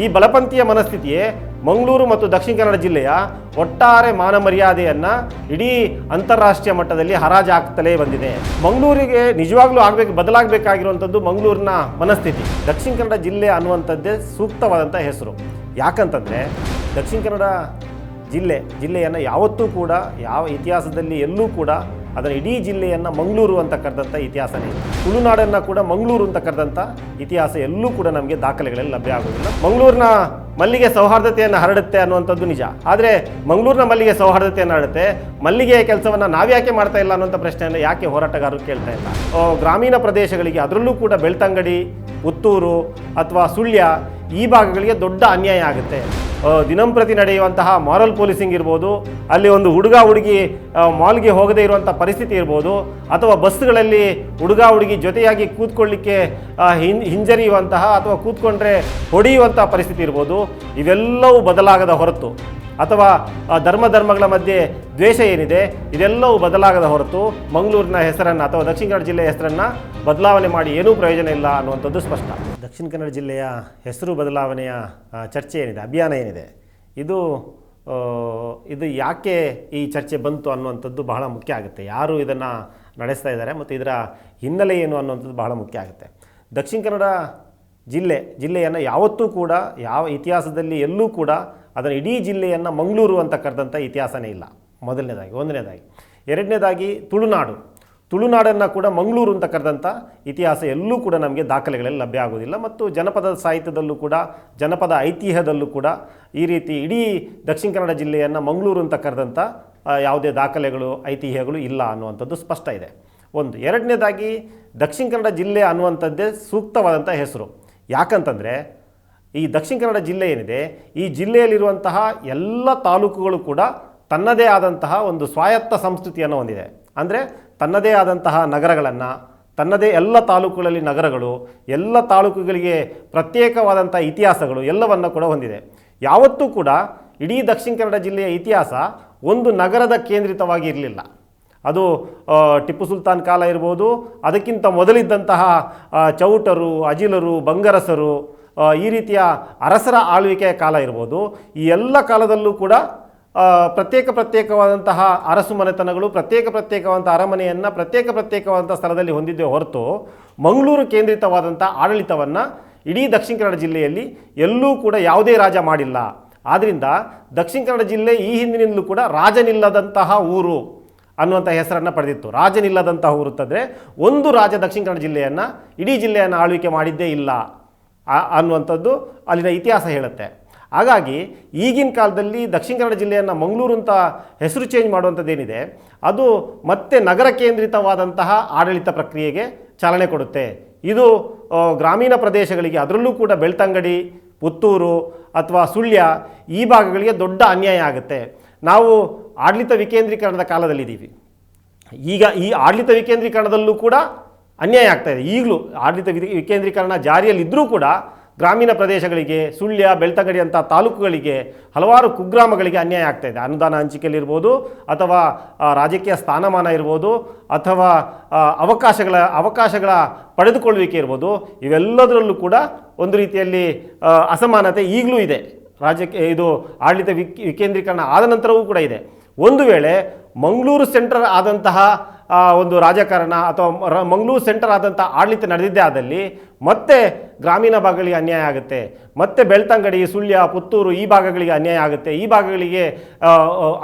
ಈ ಬಲಪಂಥೀಯ ಮನಸ್ಥಿತಿಯೇ ಮಂಗಳೂರು ಮತ್ತು ದಕ್ಷಿಣ ಕನ್ನಡ ಜಿಲ್ಲೆಯ ಒಟ್ಟಾರೆ ಮಾನ ಮರ್ಯಾದೆಯನ್ನು ಇಡೀ ಅಂತಾರಾಷ್ಟ್ರೀಯ ಮಟ್ಟದಲ್ಲಿ ಹರಾಜಾಗ್ತಲೇ ಬಂದಿದೆ. ಮಂಗಳೂರಿಗೆ ನಿಜವಾಗ್ಲೂ ಬದಲಾಗಬೇಕಾಗಿರುವಂಥದ್ದು ಮಂಗಳೂರಿನ ಮನಸ್ಥಿತಿ. ದಕ್ಷಿಣ ಕನ್ನಡ ಜಿಲ್ಲೆ ಅನ್ನುವಂಥದ್ದೇ ಸೂಕ್ತವಾದಂಥ ಹೆಸರು. ಯಾಕಂತಂದರೆ ದಕ್ಷಿಣ ಕನ್ನಡ ಜಿಲ್ಲೆಯನ್ನು ಯಾವತ್ತೂ ಕೂಡ ಯಾವ ಇತಿಹಾಸದಲ್ಲಿ ಎಲ್ಲೂ ಕೂಡ ಅದರ ಇಡೀ ಜಿಲ್ಲೆಯನ್ನು ಮಂಗಳೂರು ಅಂತ ಕರೆದಂಥ ಇತಿಹಾಸನೇ. ತುಳುನಾಡನ್ನು ಕೂಡ ಮಂಗಳೂರು ಅಂತ ಕರೆದಂಥ ಇತಿಹಾಸ ಎಲ್ಲೂ ಕೂಡ ನಮಗೆ ದಾಖಲೆಗಳಲ್ಲಿ ಲಭ್ಯ ಆಗೋದಿಲ್ಲ. ಮಂಗಳೂರಿನ ಮಲ್ಲಿಗೆ ಸೌಹಾರ್ದತೆಯನ್ನು ಹರಡುತ್ತೆ ಅನ್ನುವಂಥದ್ದು ನಿಜ. ಆದರೆ ಮಂಗಳೂರಿನ ಮಲ್ಲಿಗೆ ಸೌಹಾರ್ದತೆಯನ್ನು ಹರಡುತ್ತೆ, ಮಲ್ಲಿಗೆಯ ಕೆಲಸವನ್ನು ನಾವ್ಯಾಕೆ ಮಾಡ್ತಾ ಇಲ್ಲ ಅನ್ನುವಂಥ ಪ್ರಶ್ನೆಯನ್ನು ಯಾಕೆ ಹೋರಾಟಗಾರರು ಕೇಳ್ತಾ ಇಲ್ಲ? ಗ್ರಾಮೀಣ ಪ್ರದೇಶಗಳಿಗೆ, ಅದರಲ್ಲೂ ಕೂಡ ಬೆಳ್ತಂಗಡಿ, ಪುತ್ತೂರು ಅಥವಾ ಸುಳ್ಯ ಈ ಭಾಗಗಳಿಗೆ ದೊಡ್ಡ ಅನ್ಯಾಯ ಆಗುತ್ತೆ. ದಿನಂಪ್ರತಿ ನಡೆಯುವಂತಹ ಮಾರಲ್ ಪೊಲೀಸಿಂಗ್ ಇರ್ಬೋದು, ಅಲ್ಲಿ ಒಂದು ಹುಡುಗಿ ಮಾಲ್ಗೆ ಹೋಗದೇ ಇರುವಂಥ ಪರಿಸ್ಥಿತಿ ಇರ್ಬೋದು, ಅಥವಾ ಬಸ್ಗಳಲ್ಲಿ ಹುಡುಗಿ ಜೊತೆಯಾಗಿ ಕೂತ್ಕೊಳ್ಳಿಕ್ಕೆ ಹಿಂಜರಿಯುವಂತಹ ಅಥವಾ ಕೂತ್ಕೊಂಡ್ರೆ ಹೊಡೆಯುವಂಥ ಪರಿಸ್ಥಿತಿ ಇರ್ಬೋದು. ಇವೆಲ್ಲವೂ ಬದಲಾಗದ ಹೊರತು, ಅಥವಾ ಧರ್ಮಗಳ ಮಧ್ಯೆ ದ್ವೇಷ ಏನಿದೆ ಇದೆಲ್ಲವೂ ಬದಲಾಗದ ಹೊರತು ಮಂಗಳೂರಿನ ಹೆಸರನ್ನು ಅಥವಾ ದಕ್ಷಿಣ ಕನ್ನಡ ಜಿಲ್ಲೆಯ ಹೆಸರನ್ನು ಬದಲಾವಣೆ ಮಾಡಿ ಏನೂ ಪ್ರಯೋಜನ ಇಲ್ಲ ಅನ್ನುವಂಥದ್ದು ಸ್ಪಷ್ಟ. ದಕ್ಷಿಣ ಕನ್ನಡ ಜಿಲ್ಲೆಯ ಹೆಸರು ಬದಲಾವಣೆಯ ಚರ್ಚೆ ಏನಿದೆ, ಅಭಿಯಾನ ಏನಿದೆ, ಇದು ಯಾಕೆ ಈ ಚರ್ಚೆ ಬಂತು ಅನ್ನುವಂಥದ್ದು ಬಹಳ ಮುಖ್ಯ ಆಗುತ್ತೆ. ಯಾರು ಇದನ್ನು ನಡೆಸ್ತಾ ಇದ್ದಾರೆ ಮತ್ತು ಇದರ ಹಿನ್ನೆಲೆ ಏನು ಅನ್ನುವಂಥದ್ದು ಬಹಳ ಮುಖ್ಯ ಆಗುತ್ತೆ. ದಕ್ಷಿಣ ಕನ್ನಡ ಜಿಲ್ಲೆಯನ್ನು ಯಾವತ್ತೂ ಕೂಡ ಯಾವ ಇತಿಹಾಸದಲ್ಲಿ ಎಲ್ಲೂ ಕೂಡ ಅದರ ಇಡೀ ಜಿಲ್ಲೆಯನ್ನು ಮಂಗಳೂರು ಅಂತ ಕರೆದಂಥ ಇತಿಹಾಸನೇ ಇಲ್ಲ. ಒಂದನೇದಾಗಿ. ಎರಡನೇದಾಗಿ ತುಳುನಾಡನ್ನು ಕೂಡ ಮಂಗಳೂರು ಅಂತ ಕರೆದಂಥ ಇತಿಹಾಸ ಎಲ್ಲೂ ಕೂಡ ನಮಗೆ ದಾಖಲೆಗಳಲ್ಲಿ ಲಭ್ಯ ಆಗೋದಿಲ್ಲ. ಮತ್ತು ಜನಪದ ಸಾಹಿತ್ಯದಲ್ಲೂ ಕೂಡ, ಜನಪದ ಐತಿಹ್ಯದಲ್ಲೂ ಕೂಡ ಈ ರೀತಿ ಇಡೀ ದಕ್ಷಿಣ ಕನ್ನಡ ಜಿಲ್ಲೆಯನ್ನು ಮಂಗಳೂರು ಅಂತ ಕರೆದಂಥ ಯಾವುದೇ ದಾಖಲೆಗಳು, ಐತಿಹ್ಯಗಳು ಇಲ್ಲ ಅನ್ನುವಂಥದ್ದು ಸ್ಪಷ್ಟ ಇದೆ. ಎರಡನೇದಾಗಿ, ದಕ್ಷಿಣ ಕನ್ನಡ ಜಿಲ್ಲೆ ಅನ್ನುವಂಥದ್ದೇ ಸೂಕ್ತವಾದಂಥ ಹೆಸರು. ಯಾಕಂತಂದರೆ ಈ ದಕ್ಷಿಣ ಕನ್ನಡ ಜಿಲ್ಲೆ ಏನಿದೆ, ಈ ಜಿಲ್ಲೆಯಲ್ಲಿರುವಂತಹ ಎಲ್ಲ ತಾಲೂಕುಗಳು ಕೂಡ ತನ್ನದೇ ಆದಂತಹ ಒಂದು ಸ್ವಾಯತ್ತ ಸಂಸ್ಕೃತಿಯನ್ನು ಹೊಂದಿದೆ. ಅಂದರೆ ತನ್ನದೇ ಆದಂತಹ ನಗರಗಳನ್ನು, ತನ್ನದೇ ಎಲ್ಲ ತಾಲೂಕುಗಳಲ್ಲಿ ನಗರಗಳು, ಎಲ್ಲ ತಾಲೂಕುಗಳಿಗೆ ಪ್ರತ್ಯೇಕವಾದಂಥ ಇತಿಹಾಸಗಳು ಎಲ್ಲವನ್ನು ಕೂಡ ಹೊಂದಿದೆ. ಯಾವತ್ತೂ ಕೂಡ ಇಡೀ ದಕ್ಷಿಣ ಕನ್ನಡ ಜಿಲ್ಲೆಯ ಇತಿಹಾಸ ಒಂದು ನಗರದ ಕೇಂದ್ರಿತವಾಗಿ ಇರಲಿಲ್ಲ. ಅದು ಟಿಪ್ಪು ಸುಲ್ತಾನ್ ಕಾಲ ಇರ್ಬೋದು, ಅದಕ್ಕಿಂತ ಮೊದಲಿದ್ದಂತಹ ಚೌಟರು, ಅಜಿಲರು, ಬಂಗರಸರು, ಈ ರೀತಿಯ ಅರಸರ ಆಳ್ವಿಕೆಯ ಕಾಲ ಇರ್ಬೋದು. ಈ ಎಲ್ಲ ಕಾಲದಲ್ಲೂ ಕೂಡ ಪ್ರತ್ಯೇಕವಾದಂತಹ ಅರಸು ಮನೆತನಗಳು ಪ್ರತ್ಯೇಕವಾದಂಥ ಅರಮನೆಯನ್ನು ಪ್ರತ್ಯೇಕವಾದಂಥ ಸ್ಥಳದಲ್ಲಿ ಹೊಂದಿದ್ದೇ ಹೊರತು ಮಂಗಳೂರು ಕೇಂದ್ರಿತವಾದಂಥ ಆಡಳಿತವನ್ನು ಇಡೀ ದಕ್ಷಿಣ ಕನ್ನಡ ಜಿಲ್ಲೆಯಲ್ಲಿ ಎಲ್ಲೂ ಕೂಡ ಯಾವುದೇ ರಾಜ ಮಾಡಿಲ್ಲ. ಆದ್ದರಿಂದ ದಕ್ಷಿಣ ಕನ್ನಡ ಜಿಲ್ಲೆ ಈ ಹಿಂದಿನಿಂದಲೂ ಕೂಡ ರಾಜನಿಲ್ಲದಂತಹ ಊರು ಅನ್ನುವಂಥ ಹೆಸರನ್ನು ಪಡೆದಿತ್ತು. ರಾಜನಿಲ್ಲದಂತಹ ಊರು ಅಂತಂದರೆ ಒಂದು ರಾಜ ದಕ್ಷಿಣ ಕನ್ನಡ ಜಿಲ್ಲೆಯನ್ನು, ಇಡೀ ಜಿಲ್ಲೆಯನ್ನು ಆಳ್ವಿಕೆ ಮಾಡಿದ್ದೇ ಇಲ್ಲ ಅನ್ನುವಂಥದ್ದು ಅಲ್ಲಿನ ಇತಿಹಾಸ ಹೇಳುತ್ತೆ. ಹಾಗಾಗಿ ಈಗಿನ ಕಾಲದಲ್ಲಿ ದಕ್ಷಿಣ ಕನ್ನಡ ಜಿಲ್ಲೆಯನ್ನು ಮಂಗಳೂರು ಅಂತ ಹೆಸರು ಚೇಂಜ್ ಮಾಡುವಂಥದ್ದೇನಿದೆ, ಅದು ಮತ್ತೆ ನಗರ ಕೇಂದ್ರಿತವಾದಂತಹ ಆಡಳಿತ ಪ್ರಕ್ರಿಯೆಗೆ ಚಾಲನೆ ಕೊಡುತ್ತೆ. ಇದು ಗ್ರಾಮೀಣ ಪ್ರದೇಶಗಳಿಗೆ, ಅದರಲ್ಲೂ ಕೂಡ ಬೆಳ್ತಂಗಡಿ, ಪುತ್ತೂರು ಅಥವಾ ಸುಳ್ಯ ಈ ಭಾಗಗಳಿಗೆ ದೊಡ್ಡ ಅನ್ಯಾಯ ಆಗುತ್ತೆ. ನಾವು ಆಡಳಿತ ವಿಕೇಂದ್ರೀಕರಣದ ಕಾಲದಲ್ಲಿದ್ದೀವಿ. ಈಗ ಈ ಆಡಳಿತ ವಿಕೇಂದ್ರೀಕರಣದಲ್ಲೂ ಕೂಡ ಅನ್ಯಾಯ ಆಗ್ತಾಯಿದೆ. ಈಗಲೂ ಆಡಳಿತ ವಿಕೇಂದ್ರೀಕರಣ ಜಾರಿಯಲ್ಲಿದ್ದರೂ ಕೂಡ ಗ್ರಾಮೀಣ ಪ್ರದೇಶಗಳಿಗೆ, ಸುಳ್ಯ, ಬೆಳ್ತಂಗಡಿ ಅಂಥ ತಾಲೂಕುಗಳಿಗೆ, ಹಲವಾರು ಕುಗ್ರಾಮಗಳಿಗೆ ಅನ್ಯಾಯ ಆಗ್ತಾಯಿದೆ. ಅನುದಾನ ಹಂಚಿಕೆಯಲ್ಲಿರ್ಬೋದು, ಅಥವಾ ರಾಜಕೀಯ ಸ್ಥಾನಮಾನ ಇರ್ಬೋದು, ಅಥವಾ ಅವಕಾಶಗಳ ಪಡೆದುಕೊಳ್ಳುವಿಕೆ ಇರ್ಬೋದು. ಇವೆಲ್ಲದರಲ್ಲೂ ಕೂಡ ಒಂದು ರೀತಿಯಲ್ಲಿ ಅಸಮಾನತೆ ಈಗಲೂ ಇದೆ. ಇದು ಆಡಳಿತ ವಿಕೇಂದ್ರೀಕರಣ ಆದ ನಂತರವೂ ಕೂಡ ಇದೆ. ಒಂದು ವೇಳೆ ಮಂಗಳೂರು ಸೆಂಟರ್ ಆದಂತಹ ಒಂದು ರಾಜಕಾರಣ ಅಥವಾ ಮಂಗಳೂರು ಸೆಂಟರ್ ಆದಂಥ ಆಡಳಿತ ನಡೆದಿದ್ದೇ ಆದಲ್ಲಿ ಮತ್ತೆ ಗ್ರಾಮೀಣ ಭಾಗಗಳಿಗೆ ಅನ್ಯಾಯ ಆಗುತ್ತೆ, ಮತ್ತೆ ಬೆಳ್ತಂಗಡಿ, ಸುಳ್ಯ, ಪುತ್ತೂರು ಈ ಭಾಗಗಳಿಗೆ ಅನ್ಯಾಯ ಆಗುತ್ತೆ, ಈ ಭಾಗಗಳಿಗೆ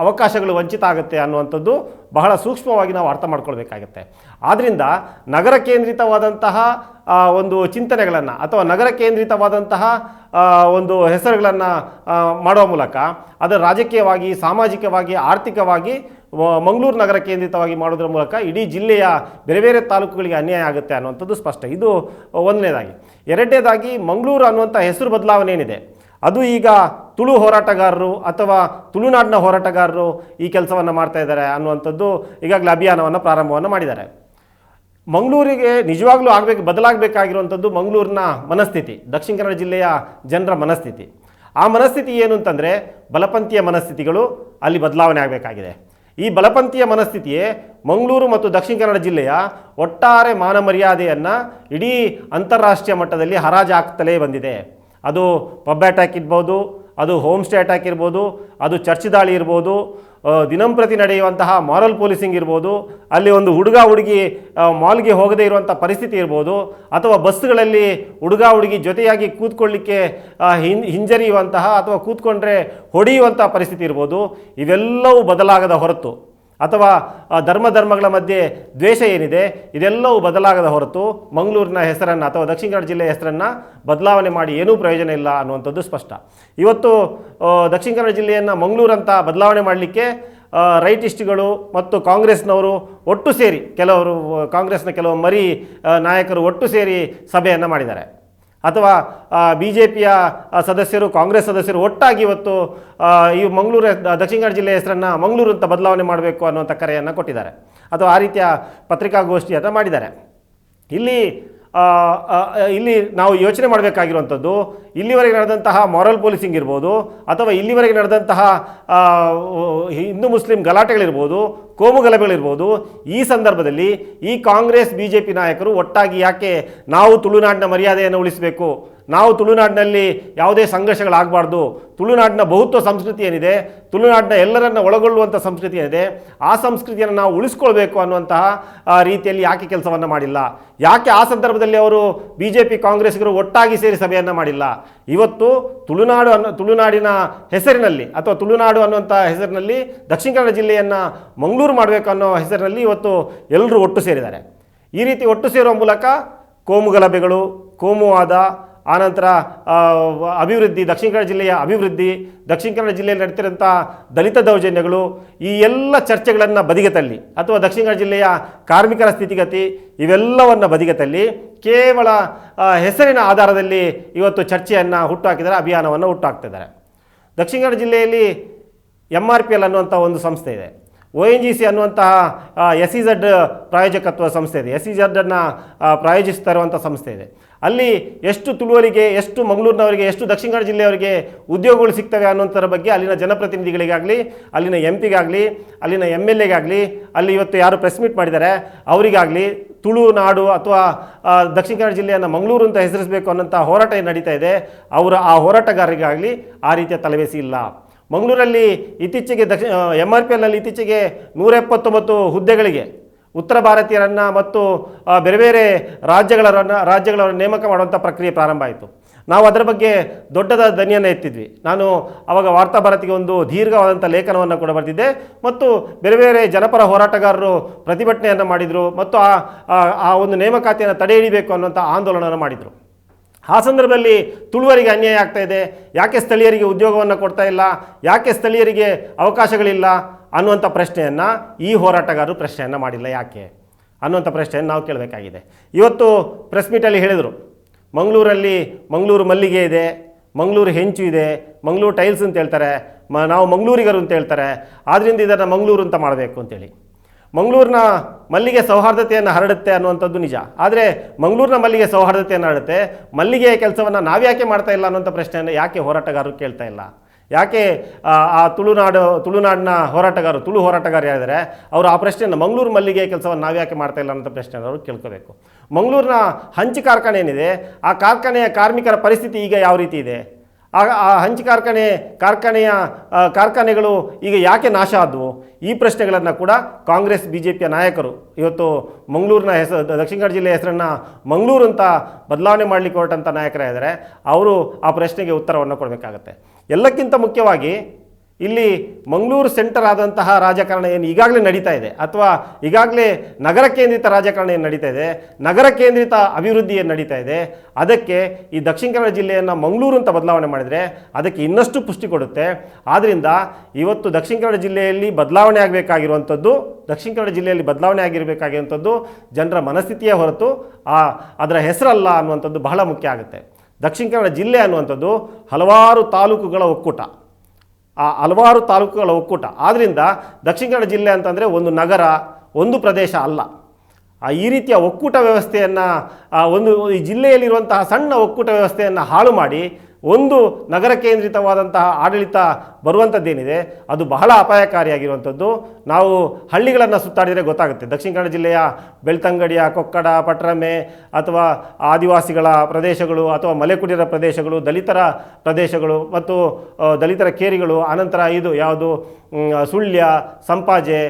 ಅವಕಾಶಗಳು ವಂಚಿತ ಆಗುತ್ತೆ ಅನ್ನುವಂಥದ್ದು ಬಹಳ ಸೂಕ್ಷ್ಮವಾಗಿ ನಾವು ಅರ್ಥ ಮಾಡ್ಕೊಳ್ಬೇಕಾಗತ್ತೆ. ಆದ್ದರಿಂದ ನಗರ ಕೇಂದ್ರಿತವಾದಂತಹ ಒಂದು ಚಿಂತನೆಗಳನ್ನು ಅಥವಾ ನಗರ ಕೇಂದ್ರಿತವಾದಂತಹ ಒಂದು ಹೆಸರುಗಳನ್ನು ಮಾಡುವ ಮೂಲಕ ಅದರ ರಾಜಕೀಯವಾಗಿ, ಸಾಮಾಜಿಕವಾಗಿ, ಆರ್ಥಿಕವಾಗಿ ಮಂಗಳೂರು ನಗರ ಕೇಂದ್ರಿತವಾಗಿ ಮಾಡೋದ್ರ ಮೂಲಕ ಇಡೀ ಜಿಲ್ಲೆಯ ಬೇರೆ ಬೇರೆ ತಾಲೂಕುಗಳಿಗೆ ಅನ್ಯಾಯ ಆಗುತ್ತೆ ಅನ್ನುವಂಥದ್ದು ಸ್ಪಷ್ಟ. ಇದು ಒಂದನೇದಾಗಿ. ಎರಡನೇದಾಗಿ, ಮಂಗಳೂರು ಅನ್ನುವಂಥ ಹೆಸರು ಬದಲಾವಣೆ ಏನಿದೆ ಅದು ಈಗ ತುಳು ಹೋರಾಟಗಾರರು ಅಥವಾ ತುಳುನಾಡಿನ ಹೋರಾಟಗಾರರು ಈ ಕೆಲಸವನ್ನು ಮಾಡ್ತಾ ಇದ್ದಾರೆ ಅನ್ನುವಂಥದ್ದು ಈಗಾಗಲೇ ಅಭಿಯಾನವನ್ನು ಪ್ರಾರಂಭವನ್ನು ಮಾಡಿದ್ದಾರೆ. ಮಂಗಳೂರಿಗೆ ನಿಜವಾಗ್ಲೂ ಬದಲಾಗಬೇಕಾಗಿರುವಂಥದ್ದು ಮಂಗಳೂರಿನ ಮನಸ್ಥಿತಿ, ದಕ್ಷಿಣ ಕನ್ನಡ ಜಿಲ್ಲೆಯ ಜನರ ಮನಸ್ಥಿತಿ. ಆ ಮನಸ್ಥಿತಿ ಏನು ಅಂತಂದರೆ ಬಲಪಂಥೀಯ ಮನಸ್ಥಿತಿಗಳು ಅಲ್ಲಿ ಬದಲಾವಣೆ ಆಗಬೇಕಾಗಿದೆ. ಈ ಬಲಪಂಥೀಯ ಮನಸ್ಥಿತಿಯೇ ಮಂಗಳೂರು ಮತ್ತು ದಕ್ಷಿಣ ಕನ್ನಡ ಜಿಲ್ಲೆಯ ಒಟ್ಟಾರೆ ಮಾನ ಮರ್ಯಾದೆಯನ್ನು ಇಡೀ ಅಂತಾರಾಷ್ಟ್ರೀಯ ಮಟ್ಟದಲ್ಲಿ ಹರಾಜಾಗ್ತಲೇ ಬಂದಿದೆ. ಅದು ಪಬ್ ಅಟ್ಯಾಕ್ ಇರ್ಬೋದು, ಅದು ಹೋಮ್ ಸ್ಟೇ ಅಟ್ಯಾಕ್ ಇರ್ಬೋದು, ಅದು ಚರ್ಚ್ ದಾಳಿ ಇರ್ಬೋದು, ದಿನಂಪ್ರತಿ ನಡೆಯುವಂತಹ ಮಾರಲ್ ಪೊಲೀಸಿಂಗ್ ಇರ್ಬೋದು, ಅಲ್ಲಿ ಒಂದು ಹುಡುಗ ಹುಡುಗಿ ಮಾಲ್ಗೆ ಹೋಗದೇ ಇರುವಂಥ ಪರಿಸ್ಥಿತಿ ಇರ್ಬೋದು, ಅಥವಾ ಬಸ್ಗಳಲ್ಲಿ ಹುಡುಗ ಹುಡುಗಿ ಜೊತೆಯಾಗಿ ಕೂತ್ಕೊಳ್ಳಿಕ್ಕೆ ಹಿಂಜರಿಯುವಂತಹ ಅಥವಾ ಕೂತ್ಕೊಂಡ್ರೆ ಹೊಡೆಯುವಂಥ ಪರಿಸ್ಥಿತಿ ಇರ್ಬೋದು. ಇವೆಲ್ಲವೂ ಬದಲಾಗದ ಹೊರತು, ಅಥವಾ ಧರ್ಮಗಳ ಮಧ್ಯೆ ದ್ವೇಷ ಏನಿದೆ ಇದೆಲ್ಲವೂ ಬದಲಾಗದ ಹೊರತು ಮಂಗಳೂರಿನ ಹೆಸರನ್ನು ಅಥವಾ ದಕ್ಷಿಣ ಕನ್ನಡ ಜಿಲ್ಲೆಯ ಹೆಸರನ್ನು ಬದಲಾವಣೆ ಮಾಡಿ ಏನೂ ಪ್ರಯೋಜನ ಇಲ್ಲ ಅನ್ನುವಂಥದ್ದು ಸ್ಪಷ್ಟ. ಇವತ್ತು ದಕ್ಷಿಣ ಕನ್ನಡ ಜಿಲ್ಲೆಯನ್ನು ಮಂಗಳೂರು ಅಂತ ಬದಲಾವಣೆ ಮಾಡಲಿಕ್ಕೆ ರೈಟಿಸ್ಟ್ಗಳು ಮತ್ತು ಕಾಂಗ್ರೆಸ್ನವರು ಒಟ್ಟು ಸೇರಿ, ಕಾಂಗ್ರೆಸ್ನ ಕೆಲವು ಮರಿ ನಾಯಕರು ಒಟ್ಟು ಸೇರಿ ಸಭೆಯನ್ನು ಮಾಡಿದ್ದಾರೆ. ಅಥವಾ BJPಯ ಸದಸ್ಯರು, ಕಾಂಗ್ರೆಸ್ ಸದಸ್ಯರು ಒಟ್ಟಾಗಿ ಇವತ್ತು ಈ ಮಂಗಳೂರು ದಕ್ಷಿಣ ಕನ್ನಡ ಜಿಲ್ಲೆಯ ಹೆಸರನ್ನು ಮಂಗಳೂರು ಅಂತ ಬದಲಾವಣೆ ಮಾಡಬೇಕು ಅನ್ನುವಂಥ ಕರೆಯನ್ನು ಕೊಟ್ಟಿದ್ದಾರೆ, ಅಥವಾ ಆ ರೀತಿಯ ಪತ್ರಿಕಾಗೋಷ್ಠಿ ಅಂತ ಮಾಡಿದ್ದಾರೆ. ಇಲ್ಲಿ ನಾವು ಯೋಚನೆ ಮಾಡಬೇಕಾಗಿರುವಂಥದ್ದು, ಇಲ್ಲಿವರೆಗೆ ನಡೆದಂತಹ ಮಾರಲ್ ಪೊಲೀಸಿಂಗ್ ಇರ್ಬೋದು, ಅಥವಾ ಇಲ್ಲಿವರೆಗೆ ನಡೆದಂತಹ ಹಿಂದೂ ಮುಸ್ಲಿಂ ಗಲಾಟೆಗಳಿರ್ಬೋದು, ಕೋಮು ಗಲಭೆಗಳಿರ್ಬೋದು, ಈ ಸಂದರ್ಭದಲ್ಲಿ ಈ ಕಾಂಗ್ರೆಸ್ BJP ನಾಯಕರು ಒಟ್ಟಾಗಿ ಯಾಕೆ ನಾವು ತುಳುನಾಡಿನ ಮರ್ಯಾದೆಯನ್ನು ಉಳಿಸಬೇಕು, ನಾವು ತುಳುನಾಡಿನಲ್ಲಿ ಯಾವುದೇ ಸಂಘರ್ಷಗಳಾಗಬಾರ್ದು, ತುಳುನಾಡಿನ ಬಹುತ್ವ ಸಂಸ್ಕೃತಿ ಏನಿದೆ, ತುಳುನಾಡಿನ ಎಲ್ಲರನ್ನ ಒಳಗೊಳ್ಳುವಂಥ ಸಂಸ್ಕೃತಿ ಏನಿದೆ, ಆ ಸಂಸ್ಕೃತಿಯನ್ನು ನಾವು ಉಳಿಸ್ಕೊಳ್ಬೇಕು ಅನ್ನುವಂತಹ ರೀತಿಯಲ್ಲಿ ಯಾಕೆ ಕೆಲಸವನ್ನು ಮಾಡಿಲ್ಲ? ಯಾಕೆ ಆ ಸಂದರ್ಭದಲ್ಲಿ ಅವರು BJP ಕಾಂಗ್ರೆಸ್ಗರು ಒಟ್ಟಾಗಿ ಸೇರಿ ಸಭೆಯನ್ನು ಮಾಡಿಲ್ಲ? ಇವತ್ತು ತುಳುನಾಡಿನ ಹೆಸರಿನಲ್ಲಿ, ಅಥವಾ ತುಳುನಾಡು ಅನ್ನುವಂಥ ಹೆಸರಿನಲ್ಲಿ ದಕ್ಷಿಣ ಕನ್ನಡ ಜಿಲ್ಲೆಯನ್ನು ಮಂಗಳೂರು ಮಾಡಬೇಕು ಅನ್ನೋ ಹೆಸರಿನಲ್ಲಿ ಇವತ್ತು ಎಲ್ಲರೂ ಒಟ್ಟು ಸೇರಿದ್ದಾರೆ. ಈ ರೀತಿ ಒಟ್ಟು ಸೇರುವ ಮೂಲಕ ಕೋಮು ಗಲಭೆಗಳು, ಕೋಮುವಾದ, ಆನಂತರ ಅಭಿವೃದ್ಧಿ, ದಕ್ಷಿಣ ಕನ್ನಡ ಜಿಲ್ಲೆಯ ಅಭಿವೃದ್ಧಿ, ದಕ್ಷಿಣ ಕನ್ನಡ ಜಿಲ್ಲೆಯಲ್ಲಿ ನಡೀತಿರೋಂಥ ದಲಿತ ದೌರ್ಜನ್ಯಗಳು, ಈ ಎಲ್ಲ ಚರ್ಚೆಗಳನ್ನು ಬದಿಗೆ ತಳ್ಳಿ, ಅಥವಾ ದಕ್ಷಿಣ ಕನ್ನಡ ಜಿಲ್ಲೆಯ ಕಾರ್ಮಿಕರ ಸ್ಥಿತಿಗತಿ ಇವೆಲ್ಲವನ್ನು ಬದಿಗೆ ತಳ್ಳಿ ಕೇವಲ ಹೆಸರಿನ ಆಧಾರದಲ್ಲಿ ಇವತ್ತು ಚರ್ಚೆಯನ್ನು ಹುಟ್ಟುಹಾಕಿದ್ದಾರೆ, ಅಭಿಯಾನವನ್ನು ಹುಟ್ಟುಹಾಕ್ತಿದ್ದಾರೆ. ದಕ್ಷಿಣ ಕನ್ನಡ ಜಿಲ್ಲೆಯಲ್ಲಿ MRPL ಅನ್ನುವಂಥ ಒಂದು ಸಂಸ್ಥೆ ಇದೆ, ONGC ಅನ್ನುವಂತಹ SEZ ಪ್ರಾಯೋಜಕತ್ವ ಸಂಸ್ಥೆ ಇದೆ, SEZನ್ನು ಪ್ರಾಯೋಜಿಸ್ತಾ ಇರುವಂಥ ಸಂಸ್ಥೆ ಇದೆ. ಅಲ್ಲಿ ಎಷ್ಟು ತುಳುವರಿಗೆ, ಎಷ್ಟು ಮಂಗಳೂರಿನವರಿಗೆ, ಎಷ್ಟು ದಕ್ಷಿಣ ಕನ್ನಡ ಜಿಲ್ಲೆಯವರಿಗೆ ಉದ್ಯೋಗಗಳು ಸಿಗ್ತವೆ ಅನ್ನೋಂಥರ ಬಗ್ಗೆ ಅಲ್ಲಿನ ಜನಪ್ರತಿನಿಧಿಗಳಿಗಾಗಲಿ, ಅಲ್ಲಿನ MP ಗಾಗಲಿ, ಅಲ್ಲಿನ MLAಗಾಗಲಿ, ಅಲ್ಲಿ ಇವತ್ತು ಯಾರು ಪ್ರೆಸ್ ಮೀಟ್ ಮಾಡಿದ್ದಾರೆ ಅವರಿಗಾಗಲಿ, ತುಳುನಾಡು ಅಥವಾ ದಕ್ಷಿಣ ಕನ್ನಡ ಜಿಲ್ಲೆಯನ್ನು ಮಂಗಳೂರು ಅಂತ ಹೆಸರಿಸಬೇಕು ಅನ್ನೋಂಥ ಹೋರಾಟ ನಡೀತಾ ಇದೆ, ಆ ಹೋರಾಟಗಾರರಿಗಾಗಲಿ ಆ ರೀತಿಯ ತಲೆಬೇಸಿ ಇಲ್ಲ. ಮಂಗಳೂರಲ್ಲಿ ಇತ್ತೀಚೆಗೆ MRPLನಲ್ಲಿ ಇತ್ತೀಚೆಗೆ 179 ಹುದ್ದೆಗಳಿಗೆ ಉತ್ತರ ಭಾರತೀಯರನ್ನು ಮತ್ತು ಬೇರೆ ಬೇರೆ ರಾಜ್ಯಗಳವರನ್ನು ನೇಮಕ ಮಾಡುವಂಥ ಪ್ರಕ್ರಿಯೆ ಪ್ರಾರಂಭ ಆಯಿತು. ನಾವು ಅದರ ಬಗ್ಗೆ ದೊಡ್ಡದಾದ ಧ್ವನಿಯನ್ನು ಎತ್ತಿದ್ವಿ. ನಾನು ಆವಾಗ ವಾರ್ತಾಭಾರತಿಗೆ ಒಂದು ದೀರ್ಘವಾದಂಥ ಲೇಖನವನ್ನು ಕೂಡ ಬರೆದಿದ್ದೆ, ಮತ್ತು ಬೇರೆ ಬೇರೆ ಜನಪರ ಹೋರಾಟಗಾರರು ಪ್ರತಿಭಟನೆಯನ್ನು ಮಾಡಿದರು, ಮತ್ತು ಆ ಒಂದು ನೇಮಕಾತಿಯನ್ನು ತಡೆ ಹಿಡಿಬೇಕು ಅನ್ನುವಂಥ ಆಂದೋಲನವನ್ನು ಮಾಡಿದರು. ಆ ಸಂದರ್ಭದಲ್ಲಿ ತುಳುವರಿಗೆ ಅನ್ಯಾಯ ಆಗ್ತಾ ಇದೆ, ಯಾಕೆ ಸ್ಥಳೀಯರಿಗೆ ಉದ್ಯೋಗವನ್ನು ಕೊಡ್ತಾ ಇಲ್ಲ, ಯಾಕೆ ಸ್ಥಳೀಯರಿಗೆ ಅವಕಾಶಗಳಿಲ್ಲ ಅನ್ನುವಂಥ ಪ್ರಶ್ನೆಯನ್ನು ಈ ಹೋರಾಟಗಾರರು ಪ್ರಶ್ನೆಯನ್ನು ಮಾಡಿಲ್ಲ, ಯಾಕೆ ಅನ್ನುವಂಥ ಪ್ರಶ್ನೆಯನ್ನು ನಾವು ಕೇಳಬೇಕಾಗಿದೆ. ಇವತ್ತು ಪ್ರೆಸ್ ಮೀಟಲ್ಲಿ ಹೇಳಿದರು, ಮಂಗಳೂರು ಮಲ್ಲಿಗೆ ಇದೆ, ಮಂಗಳೂರು ಹೆಂಚು ಇದೆ, ಮಂಗಳೂರು ಟೈಲ್ಸ್ ಅಂತ ಹೇಳ್ತಾರೆ, ನಾವು ಮಂಗಳೂರಿಗರು ಅಂತ ಹೇಳ್ತಾರೆ, ಆದ್ದರಿಂದ ಇದನ್ನು ಮಂಗಳೂರು ಅಂತ ಮಾಡಬೇಕು ಅಂತೇಳಿ. ಮಂಗಳೂರಿನ ಮಲ್ಲಿಗೆ ಸೌಹಾರ್ದತೆಯನ್ನು ಹರಡುತ್ತೆ ಅನ್ನುವಂಥದ್ದು ನಿಜ, ಆದರೆ ಮಂಗಳೂರಿನ ಮಲ್ಲಿಗೆ ಸೌಹಾರ್ದತೆಯನ್ನು ಹರಡುತ್ತೆ, ಮಲ್ಲಿಗೆಯ ಕೆಲಸವನ್ನು ನಾವ್ಯಾಕೆ ಮಾಡ್ತಾ ಇಲ್ಲ ಅನ್ನೋಂಥ ಪ್ರಶ್ನೆಯನ್ನು ಯಾಕೆ ಹೋರಾಟಗಾರರು ಕೇಳ್ತಾ ಇಲ್ಲ? ಯಾಕೆ ಆ ತುಳುನಾಡಿನ ತುಳು ಹೋರಾಟಗಾರ ಯಾರಿದ್ದಾರೆ ಅವರು ಆ ಪ್ರಶ್ನೆಯನ್ನು, ಮಂಗಳೂರು ಮಲ್ಲಿಗೆಯ ಕೆಲಸವನ್ನು ನಾವ್ಯಾಕೆ ಮಾಡ್ತಾ ಇಲ್ಲ ಅನ್ನೋಂಥ ಪ್ರಶ್ನೆಯನ್ನು ಅವರು ಕೇಳ್ಕೋಬೇಕು. ಮಂಗಳೂರಿನ ಹಂಚು ಕಾರ್ಖಾನೆ ಏನಿದೆ, ಆ ಕಾರ್ಖಾನೆಯ ಕಾರ್ಮಿಕರ ಪರಿಸ್ಥಿತಿ ಈಗ ಯಾವ ರೀತಿ ಇದೆ? ಆ ಹಂಚು ಕಾರ್ಖಾನೆಗಳು ಈಗ ಯಾಕೆ ನಾಶ ಆದವು? ಈ ಪ್ರಶ್ನೆಗಳನ್ನು ಕೂಡ ಕಾಂಗ್ರೆಸ್ BJPಯ ನಾಯಕರು ಇವತ್ತು ಮಂಗಳೂರಿನ ದಕ್ಷಿಣ ಕನ್ನಡ ಜಿಲ್ಲೆಯ ಹೆಸರನ್ನು ಮಂಗಳೂರು ಅಂತ ಬದಲಾವಣೆ ಮಾಡಲಿಕ್ಕೆ ಹೊರಟಂಥ ನಾಯಕರಾಗಿದ್ದಾರೆ, ಅವರು ಆ ಪ್ರಶ್ನೆಗೆ ಉತ್ತರವನ್ನು ಕೊಡಬೇಕಾಗತ್ತೆ. ಎಲ್ಲಕ್ಕಿಂತ ಮುಖ್ಯವಾಗಿ ಇಲ್ಲಿ ಮಂಗಳೂರು ಸೆಂಟರ್ ಆದಂತಹ ರಾಜಕಾರಣ ಏನು ಈಗಾಗಲೇ ನಡೀತಾ ಇದೆ, ಅಥವಾ ಈಗಾಗಲೇ ನಗರ ಕೇಂದ್ರಿತ ರಾಜಕಾರಣ ಏನು ನಡೀತಾ ಇದೆ, ನಗರ ಕೇಂದ್ರಿತ ಅಭಿವೃದ್ಧಿ ಏನು ನಡೀತಾ ಇದೆ, ಅದಕ್ಕೆ ಈ ದಕ್ಷಿಣ ಕನ್ನಡ ಜಿಲ್ಲೆಯನ್ನು ಮಂಗಳೂರು ಅಂತ ಬದಲಾವಣೆ ಮಾಡಿದರೆ ಅದಕ್ಕೆ ಇನ್ನಷ್ಟು ಪುಷ್ಟಿ ಕೊಡುತ್ತೆ. ಆದ್ದರಿಂದ ಇವತ್ತು ದಕ್ಷಿಣ ಕನ್ನಡ ಜಿಲ್ಲೆಯಲ್ಲಿ ಬದಲಾವಣೆ ಆಗಿರಬೇಕಾಗಿರುವಂಥದ್ದು ಜನರ ಮನಸ್ಥಿತಿಯೇ ಹೊರತು ಅದರ ಹೆಸರಲ್ಲ ಅನ್ನುವಂಥದ್ದು ಬಹಳ ಮುಖ್ಯ ಆಗುತ್ತೆ. ದಕ್ಷಿಣ ಕನ್ನಡ ಜಿಲ್ಲೆ ಅನ್ನುವಂಥದ್ದು ಹಲವಾರು ತಾಲೂಕುಗಳ ಒಕ್ಕೂಟ, ಆದ್ದರಿಂದ ದಕ್ಷಿಣ ಕನ್ನಡ ಜಿಲ್ಲೆ ಅಂತಂದರೆ ಒಂದು ನಗರ, ಒಂದು ಪ್ರದೇಶ ಅಲ್ಲ. ಈ ರೀತಿಯ ಒಕ್ಕೂಟ ವ್ಯವಸ್ಥೆಯನ್ನು ಈ ಜಿಲ್ಲೆಯಲ್ಲಿರುವಂತಹ ಸಣ್ಣ ಒಕ್ಕೂಟ ವ್ಯವಸ್ಥೆಯನ್ನು ಹಾಳು ಮಾಡಿ ಒಂದು ನಗರ ಕೇಂದ್ರಿತವಾದಂತಹ ಆಡಳಿತ ಬರುವಂಥದ್ದೇನಿದೆ ಅದು ಬಹಳ ಅಪಾಯಕಾರಿಯಾಗಿರುವಂಥದ್ದು. ನಾವು ಹಳ್ಳಿಗಳನ್ನು ಸುತ್ತಾಡಿದರೆ ಗೊತ್ತಾಗುತ್ತೆ. ದಕ್ಷಿಣ ಕನ್ನಡ ಜಿಲ್ಲೆಯ ಬೆಳ್ತಂಗಡಿಯ, ಕೊಕ್ಕಡ, ಪಟ್ರಮೆ ಅಥವಾ ಆದಿವಾಸಿಗಳ ಪ್ರದೇಶಗಳು ಅಥವಾ ಮಲೆಕುಡಿಯರ ಪ್ರದೇಶಗಳು, ದಲಿತರ ಪ್ರದೇಶಗಳು ಮತ್ತು ದಲಿತರ ಕೇರಿಗಳು, ಅನಂತರ ಇದು ಯಾವುದು ಸುಳ್ಯ, ಸಂಪಾಜೆ,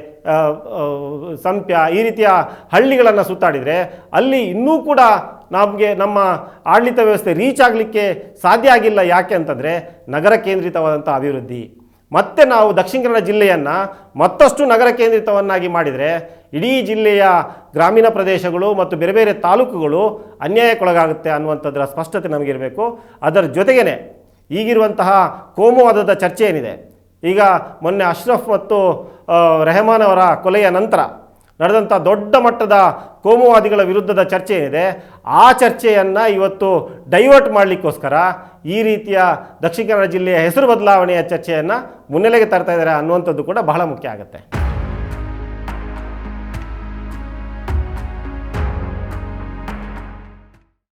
ಸಂಪ್ಯ, ಈ ರೀತಿಯ ಹಳ್ಳಿಗಳನ್ನು ಸುತ್ತಾಡಿದರೆ ಅಲ್ಲಿ ಇನ್ನೂ ಕೂಡ ನಮ್ಮ ಆಡಳಿತ ವ್ಯವಸ್ಥೆ ರೀಚ್ ಆಗಲಿಕ್ಕೆ ಸಾಧ್ಯ ಆಗಿಲ್ಲ. ಯಾಕೆ ಅಂತಂದರೆ ನಗರ ಕೇಂದ್ರಿತವಾದಂಥ ಅಭಿವೃದ್ಧಿ. ಮತ್ತೆ ನಾವು ದಕ್ಷಿಣ ಕನ್ನಡ ಜಿಲ್ಲೆಯನ್ನು ಮತ್ತಷ್ಟು ನಗರ ಕೇಂದ್ರಿತವನ್ನಾಗಿ ಮಾಡಿದರೆ ಇಡೀ ಜಿಲ್ಲೆಯ ಗ್ರಾಮೀಣ ಪ್ರದೇಶಗಳು ಮತ್ತು ಬೇರೆ ಬೇರೆ ತಾಲೂಕುಗಳು ಅನ್ಯಾಯಕ್ಕೊಳಗಾಗುತ್ತೆ ಅನ್ನುವಂಥದ್ದರ ಸ್ಪಷ್ಟತೆ ನಮಗಿರಬೇಕು. ಅದರ ಜೊತೆಗೇ ಈಗಿರುವಂತಹ ಕೋಮುವಾದದ ಚರ್ಚೆ ಏನಿದೆ, ಈಗ ಮೊನ್ನೆ ಅಶ್ರಫ್ ಮತ್ತು ರೆಹಮಾನ್ ಅವರ ಕೊಲೆಯ ನಂತರ ನಡೆದಂಥ ದೊಡ್ಡ ಮಟ್ಟದ ಕೋಮುವಾದಿಗಳ ವಿರುದ್ಧದ ಚರ್ಚೆ ಏನಿದೆ, ಆ ಚರ್ಚೆಯನ್ನು ಇವತ್ತು ಡೈವರ್ಟ್ ಮಾಡಲಿಕ್ಕೋಸ್ಕರ ಈ ರೀತಿಯ ದಕ್ಷಿಣ ಕನ್ನಡ ಜಿಲ್ಲೆಯ ಹೆಸರು ಬದಲಾವಣೆಯ ಚರ್ಚೆಯನ್ನು ಮುನ್ನೆಲೆಗೆ ತರ್ತಾ ಇದ್ದಾರೆ ಅನ್ನುವಂಥದ್ದು ಕೂಡ ಬಹಳ ಮುಖ್ಯ ಆಗುತ್ತೆ.